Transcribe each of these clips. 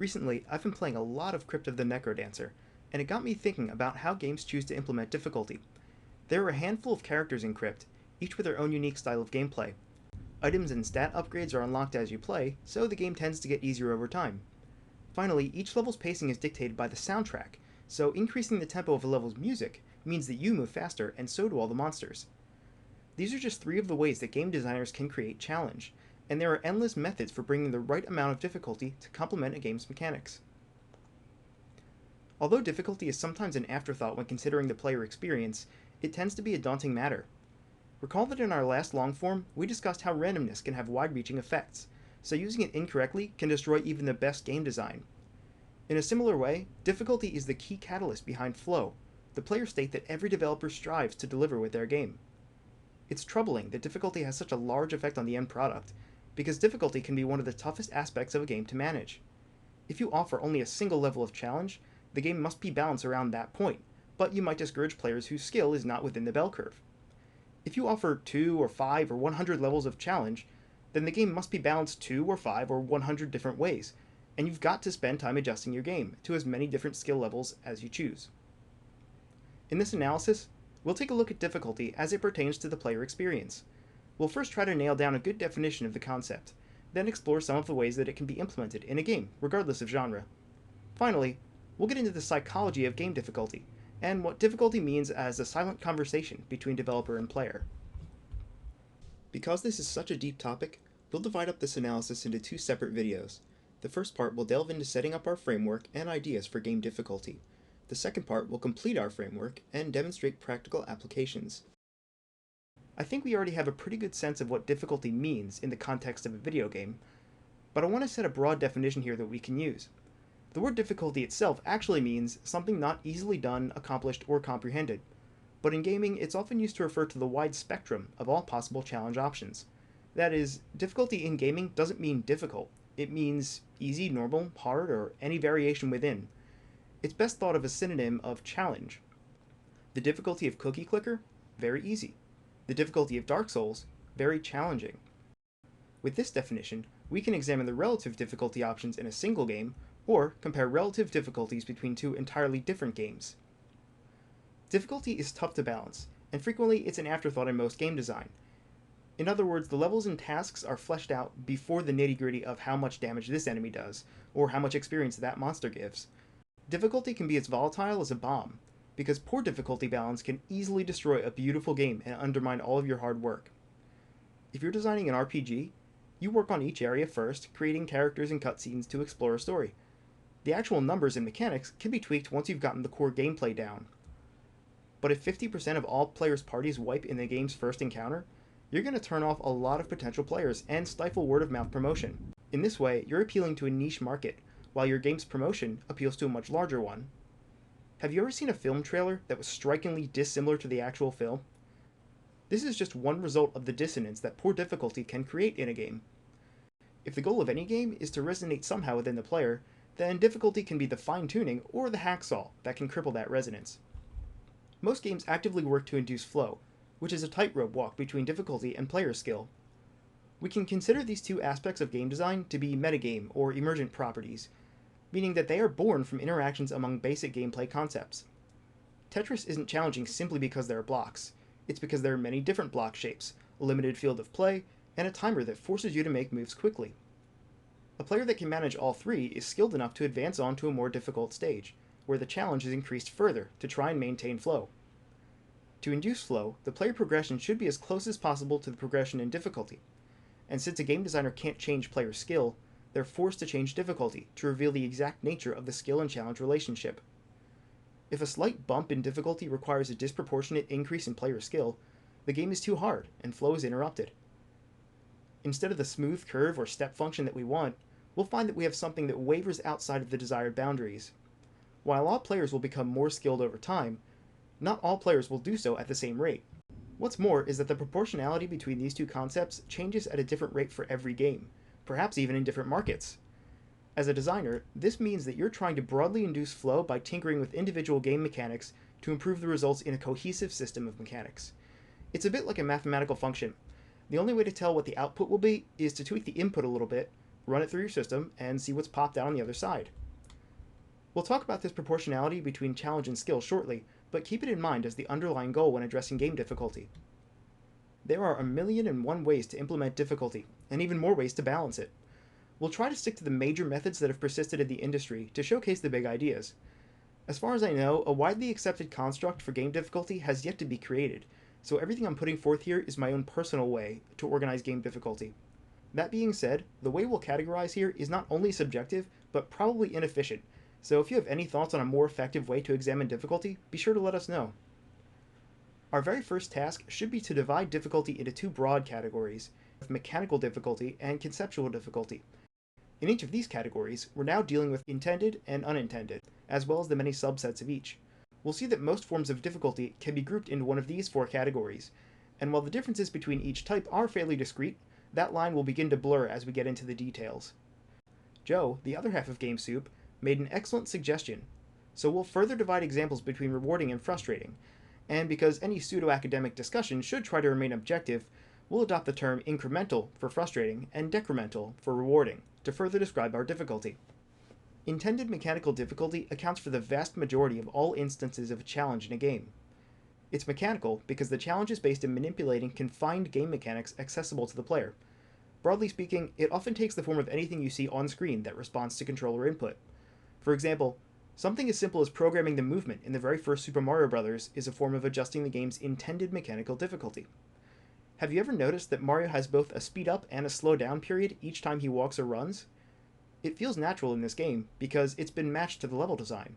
Recently, I've been playing a lot of Crypt of the Necrodancer, and it got me thinking about how games choose to implement difficulty. There are a handful of characters in Crypt, each with their own unique style of gameplay. Items and stat upgrades are unlocked as you play, so the game tends to get easier over time. Finally, each level's pacing is dictated by the soundtrack, so increasing the tempo of a level's music means that you move faster, and so do all the monsters. These are just three of the ways that game designers can create challenge, and there are endless methods for bringing the right amount of difficulty to complement a game's mechanics. Although difficulty is sometimes an afterthought when considering the player experience, it tends to be a daunting matter. Recall that in our last longform, we discussed how randomness can have wide-reaching effects, so using it incorrectly can destroy even the best game design. In a similar way, difficulty is the key catalyst behind flow, the player state that every developer strives to deliver with their game. It's troubling that difficulty has such a large effect on the end product, because difficulty can be one of the toughest aspects of a game to manage. If you offer only a single level of challenge, the game must be balanced around that point, but you might discourage players whose skill is not within the bell curve. If you offer 2 or 5 or 100 levels of challenge, then the game must be balanced 2 or 5 or 100 different ways, and you've got to spend time adjusting your game to as many different skill levels as you choose. In this analysis, we'll take a look at difficulty as it pertains to the player experience. We'll first try to nail down a good definition of the concept, then explore some of the ways that it can be implemented in a game, regardless of genre. Finally, we'll get into the psychology of game difficulty, and what difficulty means as a silent conversation between developer and player. Because this is such a deep topic, we'll divide up this analysis into two separate videos. The first part will delve into setting up our framework and ideas for game difficulty. The second part will complete our framework and demonstrate practical applications. I think we already have a pretty good sense of what difficulty means in the context of a video game, but I want to set a broad definition here that we can use. The word difficulty itself actually means something not easily done, accomplished, or comprehended, but in gaming it's often used to refer to the wide spectrum of all possible challenge options. That is, difficulty in gaming doesn't mean difficult, it means easy, normal, hard, or any variation within. It's best thought of as a synonym of challenge. The difficulty of Cookie Clicker? Very easy. The difficulty of Dark Souls? Very challenging. With this definition, we can examine the relative difficulty options in a single game, or compare relative difficulties between two entirely different games. Difficulty is tough to balance, and frequently it's an afterthought in most game design. In other words, the levels and tasks are fleshed out before the nitty-gritty of how much damage this enemy does, or how much experience that monster gives. Difficulty can be as volatile as a bomb, because poor difficulty balance can easily destroy a beautiful game and undermine all of your hard work. If you're designing an RPG, you work on each area first, creating characters and cutscenes to explore a story. The actual numbers and mechanics can be tweaked once you've gotten the core gameplay down. But if 50% of all players' parties wipe in the game's first encounter, you're going to turn off a lot of potential players and stifle word-of-mouth promotion. In this way, you're appealing to a niche market, while your game's promotion appeals to a much larger one. Have you ever seen a film trailer that was strikingly dissimilar to the actual film? This is just one result of the dissonance that poor difficulty can create in a game. If the goal of any game is to resonate somehow within the player, then difficulty can be the fine-tuning or the hacksaw that can cripple that resonance. Most games actively work to induce flow, which is a tightrope walk between difficulty and player skill. We can consider these two aspects of game design to be metagame or emergent properties, meaning that they are born from interactions among basic gameplay concepts. Tetris isn't challenging simply because there are blocks. It's because there are many different block shapes, a limited field of play, and a timer that forces you to make moves quickly. A player that can manage all three is skilled enough to advance on to a more difficult stage, where the challenge is increased further to try and maintain flow. To induce flow, the player progression should be as close as possible to the progression in difficulty, and since a game designer can't change player skill, they're forced to change difficulty to reveal the exact nature of the skill and challenge relationship. If a slight bump in difficulty requires a disproportionate increase in player skill, the game is too hard and flow is interrupted. Instead of the smooth curve or step function that we want, we'll find that we have something that wavers outside of the desired boundaries. While all players will become more skilled over time, not all players will do so at the same rate. What's more is that the proportionality between these two concepts changes at a different rate for every game, perhaps even in different markets. As a designer, this means that you're trying to broadly induce flow by tinkering with individual game mechanics to improve the results in a cohesive system of mechanics. It's a bit like a mathematical function. The only way to tell what the output will be is to tweak the input a little bit, run it through your system, and see what's popped out on the other side. We'll talk about this proportionality between challenge and skill shortly, but keep it in mind as the underlying goal when addressing game difficulty. There are 1,000,001 ways to implement difficulty, and even more ways to balance it. We'll try to stick to the major methods that have persisted in the industry to showcase the big ideas. As far as I know, a widely accepted construct for game difficulty has yet to be created, so everything I'm putting forth here is my own personal way to organize game difficulty. That being said, the way we'll categorize here is not only subjective, but probably inefficient, so if you have any thoughts on a more effective way to examine difficulty, be sure to let us know. Our very first task should be to divide difficulty into two broad categories, mechanical difficulty and conceptual difficulty. In each of these categories, we're now dealing with intended and unintended, as well as the many subsets of each. We'll see that most forms of difficulty can be grouped into one of these four categories, and while the differences between each type are fairly discrete, that line will begin to blur as we get into the details. Joe, the other half of GameSoup, made an excellent suggestion, so we'll further divide examples between rewarding and frustrating, and because any pseudo-academic discussion should try to remain objective, we'll adopt the term incremental for frustrating and decremental for rewarding to further describe our difficulty. Intended mechanical difficulty accounts for the vast majority of all instances of a challenge in a game. It's mechanical because the challenge is based in manipulating confined game mechanics accessible to the player. Broadly speaking, it often takes the form of anything you see on screen that responds to controller input. For example, something as simple as programming the movement in the very first Super Mario Bros. Is a form of adjusting the game's intended mechanical difficulty. Have you ever noticed that Mario has both a speed up and a slow down period each time he walks or runs? It feels natural in this game because it's been matched to the level design.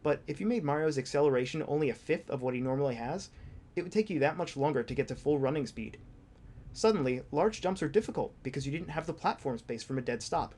But if you made Mario's acceleration only a fifth of what he normally has, it would take you that much longer to get to full running speed. Suddenly, large jumps are difficult because you didn't have the platform space from a dead stop.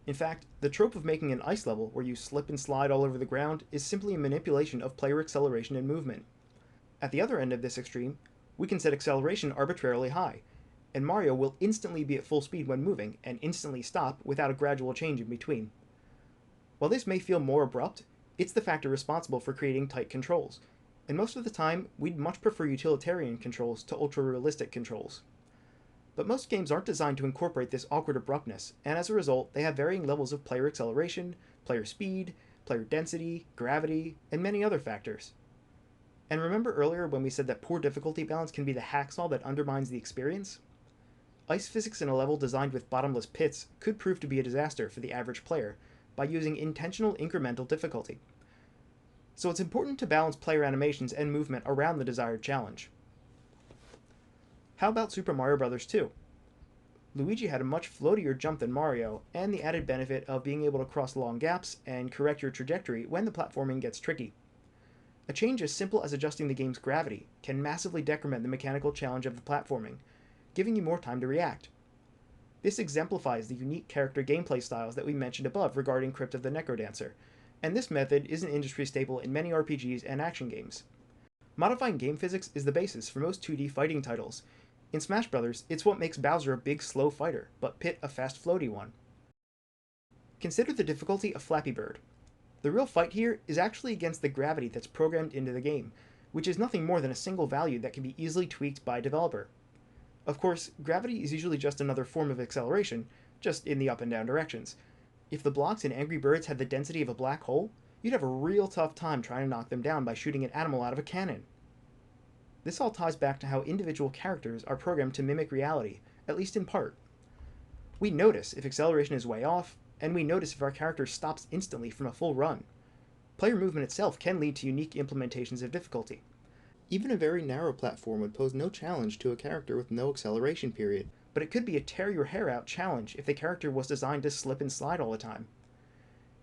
In fact, the trope of making an ice level where you slip and slide all over the ground is simply a manipulation of player acceleration and movement. At the other end of this extreme, we can set acceleration arbitrarily high, and Mario will instantly be at full speed when moving and instantly stop without a gradual change in between. While this may feel more abrupt, it's the factor responsible for creating tight controls, and most of the time we'd much prefer utilitarian controls to ultra-realistic controls. But most games aren't designed to incorporate this awkward abruptness, and as a result, they have varying levels of player acceleration, player speed, player density, gravity, and many other factors. And remember earlier when we said that poor difficulty balance can be the hacksaw that undermines the experience? Ice physics in a level designed with bottomless pits could prove to be a disaster for the average player by using intentional incremental difficulty. So it's important to balance player animations and movement around the desired challenge. How about Super Mario Bros. 2? Luigi had a much floatier jump than Mario, and the added benefit of being able to cross long gaps and correct your trajectory when the platforming gets tricky. A change as simple as adjusting the game's gravity can massively decrement the mechanical challenge of the platforming, giving you more time to react. This exemplifies the unique character gameplay styles that we mentioned above regarding Crypt of the Necrodancer, and this method is an industry staple in many RPGs and action games. Modifying game physics is the basis for most 2D fighting titles. In Smash Bros., it's what makes Bowser a big, slow fighter, but Pit a fast, floaty one. Consider the difficulty of Flappy Bird. The real fight here is actually against the gravity that's programmed into the game, which is nothing more than a single value that can be easily tweaked by a developer. Of course, gravity is usually just another form of acceleration, just in the up and down directions. If the blocks in Angry Birds had the density of a black hole, you'd have a real tough time trying to knock them down by shooting an animal out of a cannon. This all ties back to how individual characters are programmed to mimic reality, at least in part. We notice if acceleration is way off, and we notice if our character stops instantly from a full run. Player movement itself can lead to unique implementations of difficulty. Even a very narrow platform would pose no challenge to a character with no acceleration period, but it could be a tear-your-hair-out challenge if the character was designed to slip and slide all the time.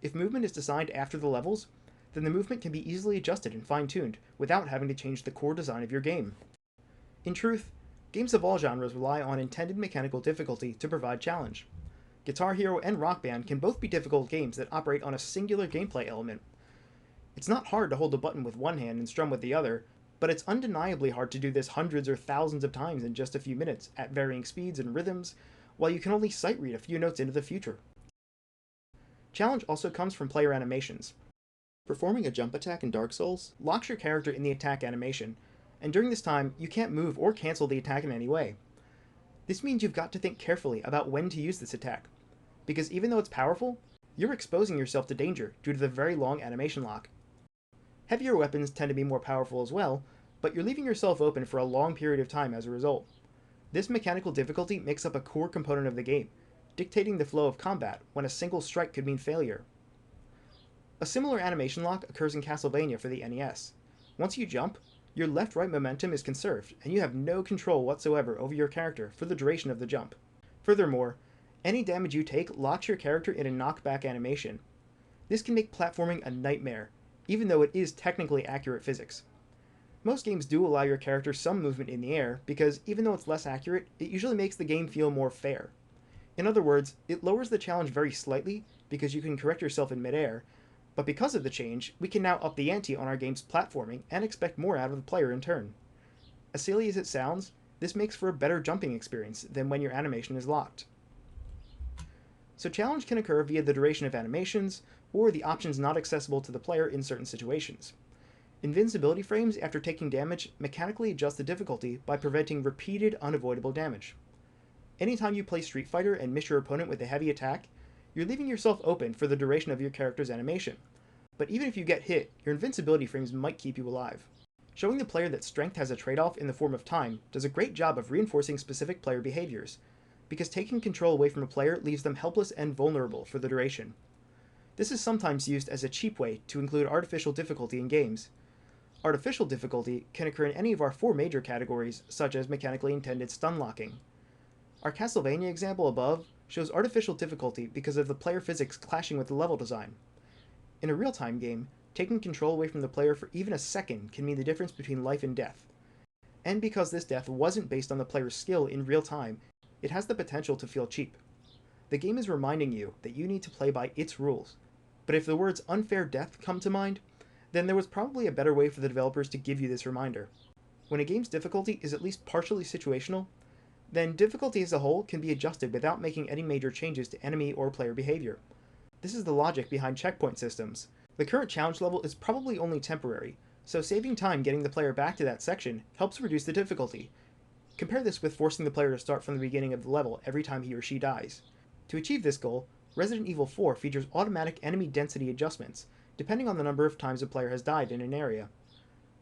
If movement is designed after the levels, then the movement can be easily adjusted and fine-tuned without having to change the core design of your game. In truth, games of all genres rely on intended mechanical difficulty to provide challenge. Guitar Hero and Rock Band can both be difficult games that operate on a singular gameplay element. It's not hard to hold a button with one hand and strum with the other, but it's undeniably hard to do this hundreds or thousands of times in just a few minutes at varying speeds and rhythms, while you can only sight read a few notes into the future. Challenge also comes from player animations. Performing a jump attack in Dark Souls locks your character in the attack animation, and during this time you can't move or cancel the attack in any way. This means you've got to think carefully about when to use this attack, because even though it's powerful, you're exposing yourself to danger due to the very long animation lock. Heavier weapons tend to be more powerful as well, but you're leaving yourself open for a long period of time as a result. This mechanical difficulty makes up a core component of the game, dictating the flow of combat when a single strike could mean failure. A similar animation lock occurs in Castlevania for the NES. Once you jump, your left-right momentum is conserved, and you have no control whatsoever over your character for the duration of the jump. Furthermore, any damage you take locks your character in a knockback animation. This can make platforming a nightmare, even though it is technically accurate physics. Most games do allow your character some movement in the air, because even though it's less accurate, it usually makes the game feel more fair. In other words, it lowers the challenge very slightly, because you can correct yourself in midair, but because of the change, we can now up the ante on our game's platforming and expect more out of the player in turn. As silly as it sounds, this makes for a better jumping experience than when your animation is locked. So challenge can occur via the duration of animations, or the options not accessible to the player in certain situations. Invincibility frames after taking damage mechanically adjust the difficulty by preventing repeated unavoidable damage. Anytime you play Street Fighter and miss your opponent with a heavy attack, you're leaving yourself open for the duration of your character's animation. But even if you get hit, your invincibility frames might keep you alive. Showing the player that strength has a trade-off in the form of time does a great job of reinforcing specific player behaviors, because taking control away from a player leaves them helpless and vulnerable for the duration. This is sometimes used as a cheap way to include artificial difficulty in games. Artificial difficulty can occur in any of our 4 major categories, such as mechanically intended stun locking. Our Castlevania example above shows artificial difficulty because of the player physics clashing with the level design. In a real-time game, taking control away from the player for even a second can mean the difference between life and death. And because this death wasn't based on the player's skill in real time, it has the potential to feel cheap. The game is reminding you that you need to play by its rules. But if the words unfair death come to mind, then there was probably a better way for the developers to give you this reminder. When a game's difficulty is at least partially situational, then difficulty as a whole can be adjusted without making any major changes to enemy or player behavior. This is the logic behind checkpoint systems. The current challenge level is probably only temporary, so saving time getting the player back to that section helps reduce the difficulty. Compare this with forcing the player to start from the beginning of the level every time he or she dies. To achieve this goal, Resident Evil 4 features automatic enemy density adjustments, depending on the number of times a player has died in an area.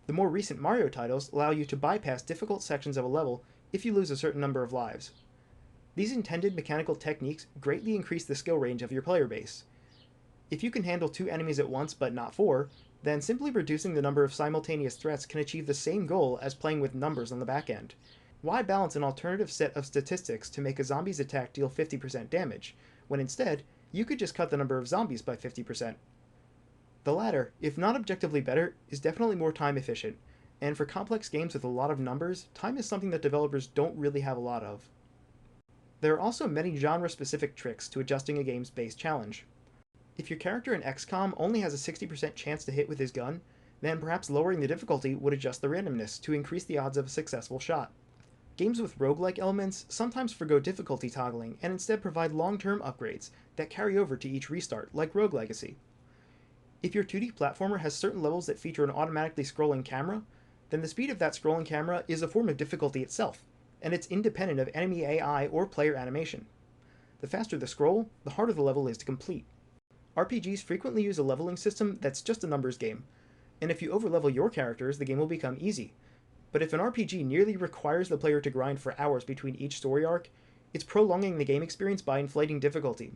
The more recent Mario titles allow you to bypass difficult sections of a level if you lose a certain number of lives. These intended mechanical techniques greatly increase the skill range of your player base. If you can handle 2 enemies at once but not 4, then simply reducing the number of simultaneous threats can achieve the same goal as playing with numbers on the back end. Why balance an alternative set of statistics to make a zombie's attack deal 50% damage, when instead, you could just cut the number of zombies by 50%? The latter, if not objectively better, is definitely more time efficient, and for complex games with a lot of numbers, time is something that developers don't really have a lot of. There are also many genre-specific tricks to adjusting a game's base challenge. If your character in XCOM only has a 60% chance to hit with his gun, then perhaps lowering the difficulty would adjust the randomness to increase the odds of a successful shot. Games with roguelike elements sometimes forgo difficulty toggling and instead provide long-term upgrades that carry over to each restart, like Rogue Legacy. If your 2D platformer has certain levels that feature an automatically scrolling camera, then the speed of that scrolling camera is a form of difficulty itself, and it's independent of enemy AI or player animation. The faster the scroll, the harder the level is to complete. RPGs frequently use a leveling system that's just a numbers game, and if you overlevel your characters, the game will become easy. But if an RPG nearly requires the player to grind for hours between each story arc, it's prolonging the game experience by inflating difficulty.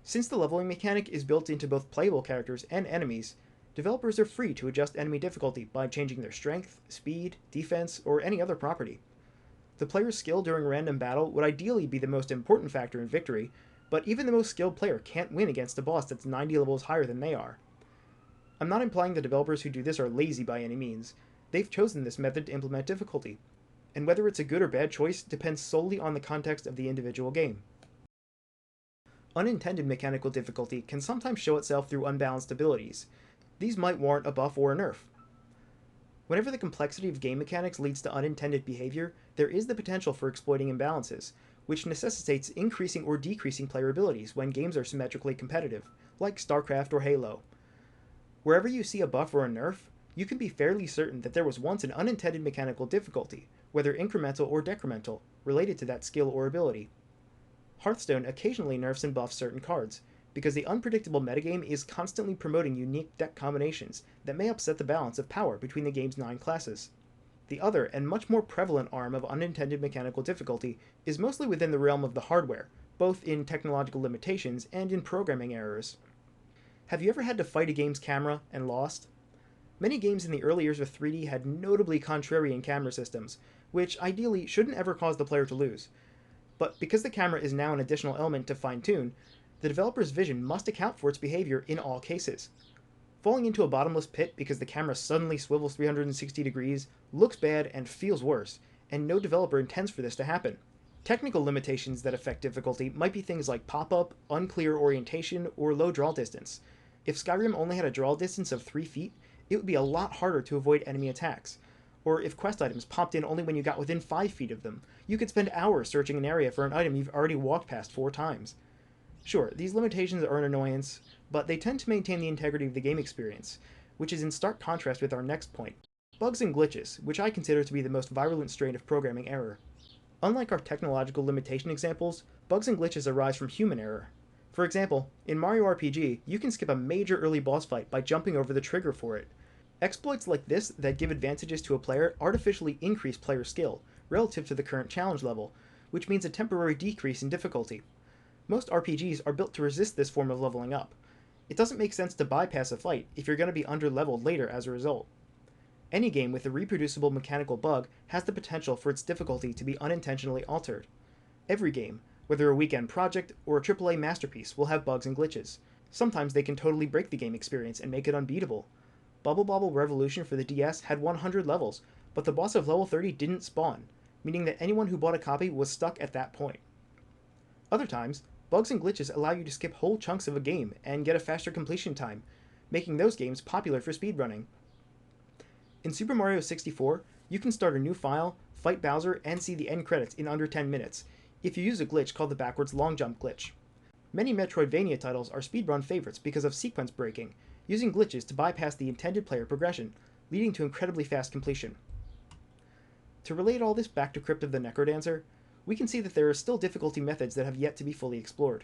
Since the leveling mechanic is built into both playable characters and enemies, developers are free to adjust enemy difficulty by changing their strength, speed, defense, or any other property. The player's skill during random battle would ideally be the most important factor in victory, but even the most skilled player can't win against a boss that's 90 levels higher than they are. I'm not implying the developers who do this are lazy by any means. They've chosen this method to implement difficulty, and whether it's a good or bad choice depends solely on the context of the individual game. Unintended mechanical difficulty can sometimes show itself through unbalanced abilities. These might warrant a buff or a nerf. Whenever the complexity of game mechanics leads to unintended behavior, there is the potential for exploiting imbalances, which necessitates increasing or decreasing player abilities when games are symmetrically competitive, like StarCraft or Halo. Wherever you see a buff or a nerf, you can be fairly certain that there was once an unintended mechanical difficulty, whether incremental or decremental, related to that skill or ability. Hearthstone occasionally nerfs and buffs certain cards, because the unpredictable metagame is constantly promoting unique deck combinations that may upset the balance of power between the game's 9 classes. The other, and much more prevalent arm of unintended mechanical difficulty is mostly within the realm of the hardware, both in technological limitations and in programming errors. Have you ever had to fight a game's camera and lost? Many games in the early years of 3D had notably contrarian camera systems, which ideally shouldn't ever cause the player to lose. But because the camera is now an additional element to fine-tune, the developer's vision must account for its behavior in all cases. Falling into a bottomless pit because the camera suddenly swivels 360 degrees looks bad and feels worse, and no developer intends for this to happen. Technical limitations that affect difficulty might be things like pop-up, unclear orientation, or low draw distance. If Skyrim only had a draw distance of 3 feet, it would be a lot harder to avoid enemy attacks. Or if quest items popped in only when you got within 5 feet of them, you could spend hours searching an area for an item you've already walked past 4 times. Sure, these limitations are an annoyance, but they tend to maintain the integrity of the game experience, which is in stark contrast with our next point: bugs and glitches, which I consider to be the most virulent strain of programming error. Unlike our technological limitation examples, bugs and glitches arise from human error. For example, in Mario RPG, you can skip a major early boss fight by jumping over the trigger for it. Exploits like this that give advantages to a player artificially increase player skill relative to the current challenge level, which means a temporary decrease in difficulty. Most RPGs are built to resist this form of leveling up. It doesn't make sense to bypass a fight if you're going to be under-leveled later as a result. Any game with a reproducible mechanical bug has the potential for its difficulty to be unintentionally altered. Every game, whether a weekend project or a AAA masterpiece, will have bugs and glitches. Sometimes they can totally break the game experience and make it unbeatable. Bubble Bobble Revolution for the DS had 100 levels, but the boss of level 30 didn't spawn, meaning that anyone who bought a copy was stuck at that point. Other times, bugs and glitches allow you to skip whole chunks of a game and get a faster completion time, making those games popular for speedrunning. In Super Mario 64, you can start a new file, fight Bowser, and see the end credits in under 10 minutes, if you use a glitch called the backwards long jump glitch. Many Metroidvania titles are speedrun favorites because of sequence breaking, using glitches to bypass the intended player progression, leading to incredibly fast completion. To relate all this back to Crypt of the Necrodancer, we can see that there are still difficulty methods that have yet to be fully explored.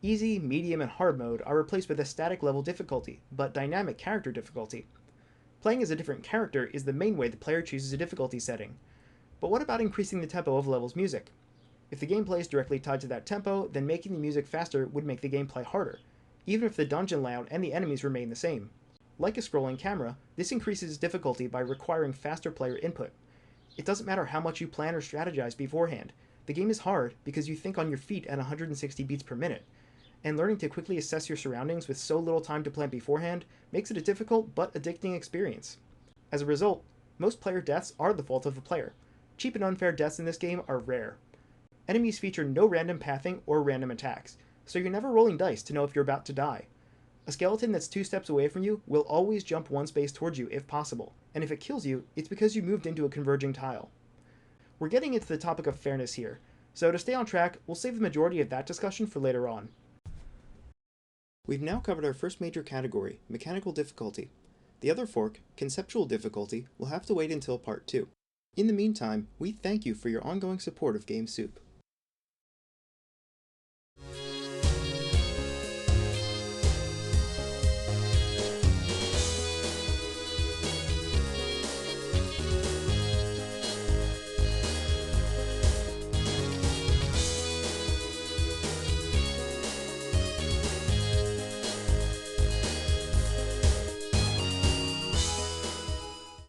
Easy, medium, and hard mode are replaced with a static level difficulty, but dynamic character difficulty. Playing as a different character is the main way the player chooses a difficulty setting. But what about increasing the tempo of levels' music? If the gameplay is directly tied to that tempo, then making the music faster would make the gameplay harder, even if the dungeon layout and the enemies remain the same. Like a scrolling camera, this increases difficulty by requiring faster player input. It doesn't matter how much you plan or strategize beforehand. The game is hard because you think on your feet at 160 beats per minute, and learning to quickly assess your surroundings with so little time to plan beforehand makes it a difficult but addicting experience. As a result, most player deaths are the fault of the player. Cheap and unfair deaths in this game are rare. Enemies feature no random pathing or random attacks, so you're never rolling dice to know if you're about to die. A skeleton that's 2 steps away from you will always jump 1 space towards you if possible, and if it kills you, it's because you moved into a converging tile. We're getting into the topic of fairness here, so to stay on track, we'll save the majority of that discussion for later on. We've now covered our first major category, mechanical difficulty. The other fork, conceptual difficulty, will have to wait until part 2. In the meantime, we thank you for your ongoing support of GameSoup.